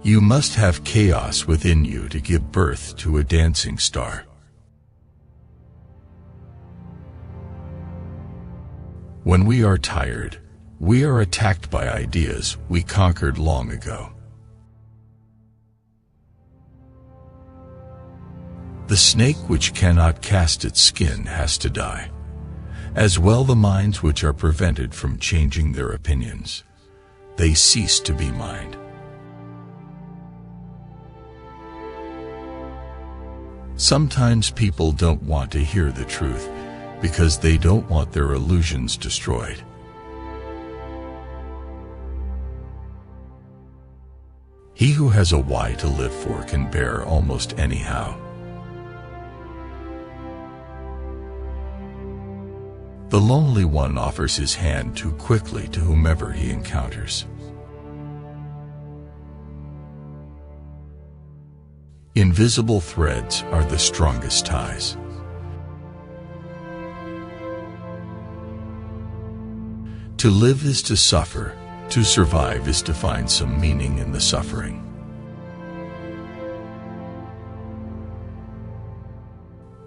You must have chaos within you to give birth to a dancing star. When we are tired, we are attacked by ideas we conquered long ago. The snake which cannot cast its skin has to die, as well the minds which are prevented from changing their opinions. They cease to be mind. Sometimes people don't want to hear the truth because they don't want their illusions destroyed. He who has a why to live for can bear almost any how. The lonely one offers his hand too quickly to whomever he encounters. Invisible threads are the strongest ties. To live is to suffer, to survive is to find some meaning in the suffering.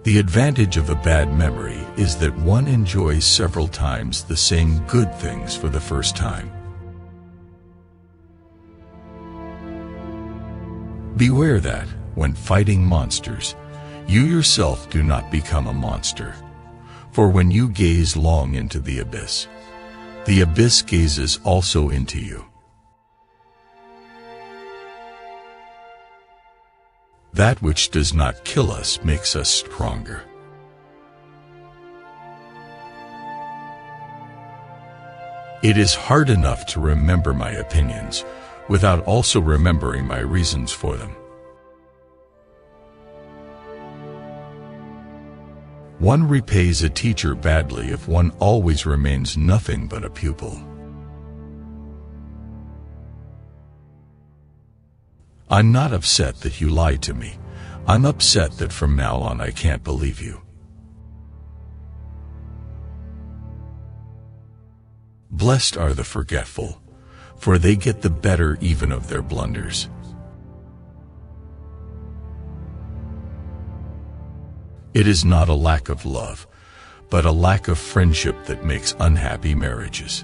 The advantage of a bad memory is that one enjoys several times the same good things for the first time. Beware that, when fighting monsters, you yourself do not become a monster. For when you gaze long into the abyss gazes also into you. That which does not kill us makes us stronger. It is hard enough to remember my opinions without also remembering my reasons for them. One repays a teacher badly if one always remains nothing but a pupil. I'm not upset that you lied to me. I'm upset that from now on I can't believe you. Blessed are the forgetful, for they get the better even of their blunders. It is not a lack of love, but a lack of friendship that makes unhappy marriages.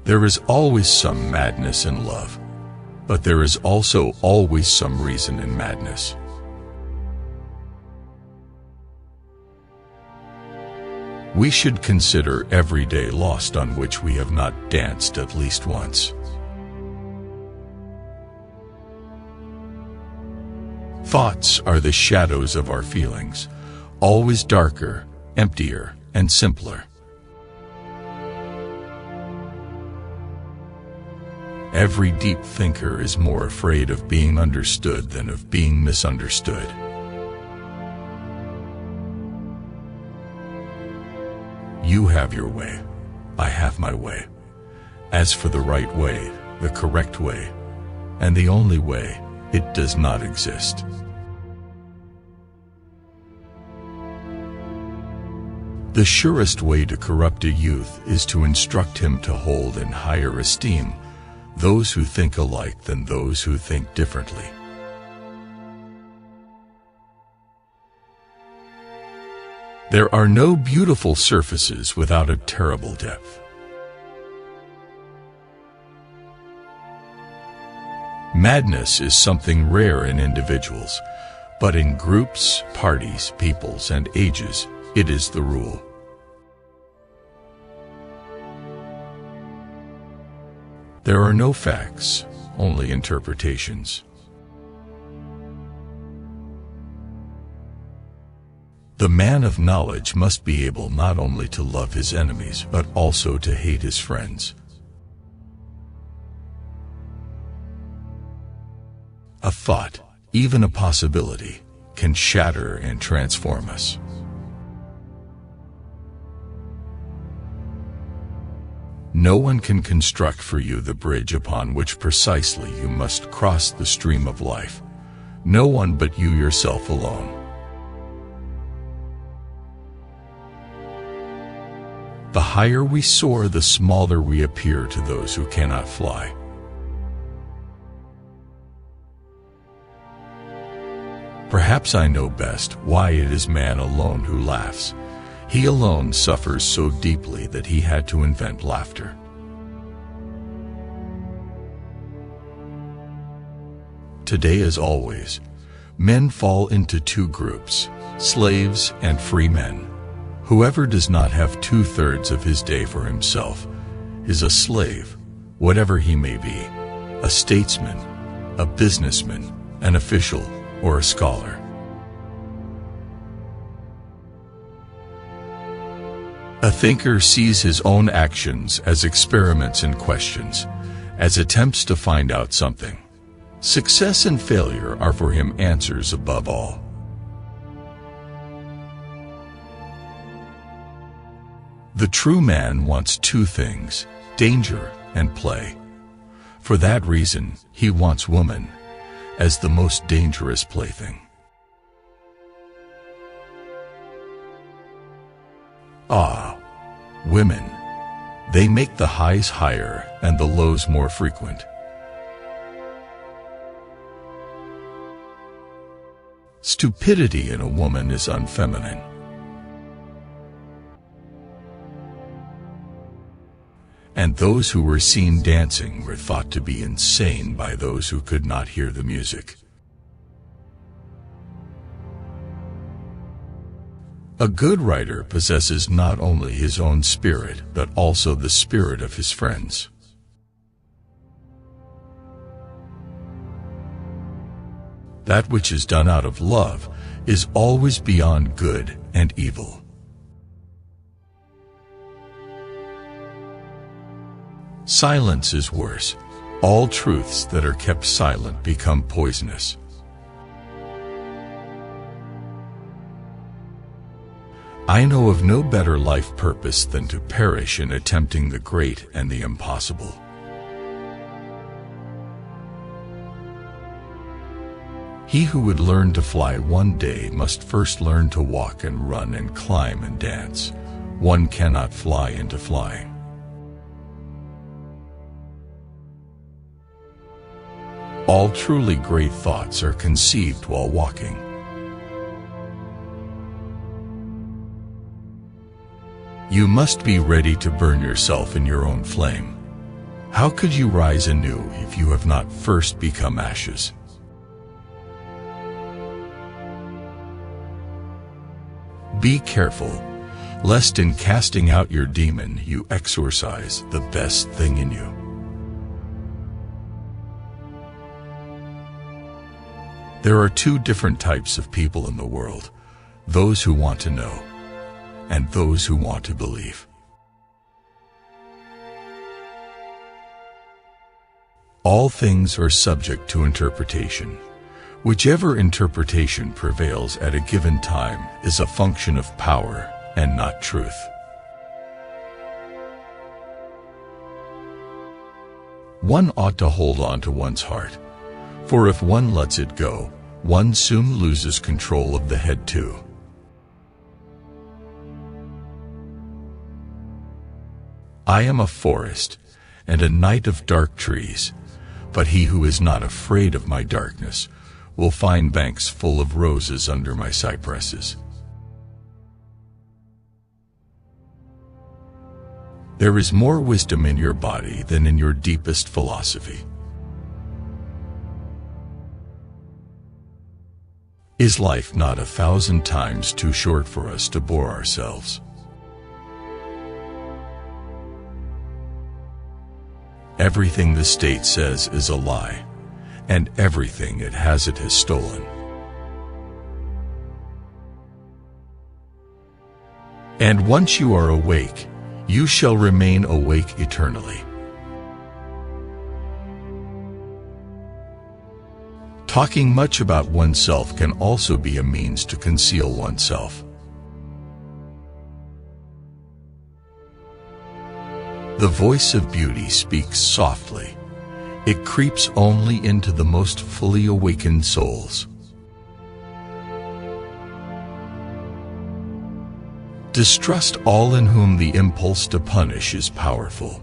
There is always some madness in love, but there is also always some reason in madness. We should consider every day lost on which we have not danced at least once. Thoughts are the shadows of our feelings, always darker, emptier, and simpler. Every deep thinker is more afraid of being understood than of being misunderstood. You have your way, I have my way. As for the right way, the correct way, and the only way, it does not exist. The surest way to corrupt a youth is to instruct him to hold in higher esteem those who think alike than those who think differently. There are no beautiful surfaces without a terrible depth. Madness is something rare in individuals, but in groups, parties, peoples, and ages, it is the rule. There are no facts, only interpretations. The man of knowledge must be able not only to love his enemies, but also to hate his friends. A thought, even a possibility, can shatter and transform us. No one can construct for you the bridge upon which precisely you must cross the stream of life. No one but you yourself alone. The higher we soar, the smaller we appear to those who cannot fly. Perhaps I know best why it is man alone who laughs. He alone suffers so deeply that he had to invent laughter. Today, as always, men fall into two groups, slaves and free men. Whoever does not have 2/3 of his day for himself is a slave, whatever he may be, a statesman, a businessman, an official, or a scholar. A thinker sees his own actions as experiments and questions, as attempts to find out something. Success and failure are for him answers above all. The true man wants two things, danger and play. For that reason, he wants woman as the most dangerous plaything. Ah, women, they make the highs higher and the lows more frequent. Stupidity in a woman is unfeminine. And those who were seen dancing were thought to be insane by those who could not hear the music. A good writer possesses not only his own spirit, but also the spirit of his friends. That which is done out of love is always beyond good and evil. Silence is worse. All truths that are kept silent become poisonous. I know of no better life purpose than to perish in attempting the great and the impossible. He who would learn to fly one day must first learn to walk and run and climb and dance. One cannot fly into flying. All truly great thoughts are conceived while walking. You must be ready to burn yourself in your own flame. How could you rise anew if you have not first become ashes? Be careful, lest in casting out your demon you exorcise the best thing in you. There are two different types of people in the world, those who want to know and those who want to believe. All things are subject to interpretation. Whichever interpretation prevails at a given time is a function of power and not truth. One ought to hold on to one's heart, for if one lets it go, one soon loses control of the head too. I am a forest and a night of dark trees, but he who is not afraid of my darkness will find banks full of roses under my cypresses. There is more wisdom in your body than in your deepest philosophy. Is life not 1,000 times too short for us to bore ourselves? Everything the state says is a lie, and everything it has stolen. And once you are awake, you shall remain awake eternally. Talking much about oneself can also be a means to conceal oneself. The voice of beauty speaks softly. It creeps only into the most fully awakened souls. Distrust all in whom the impulse to punish is powerful.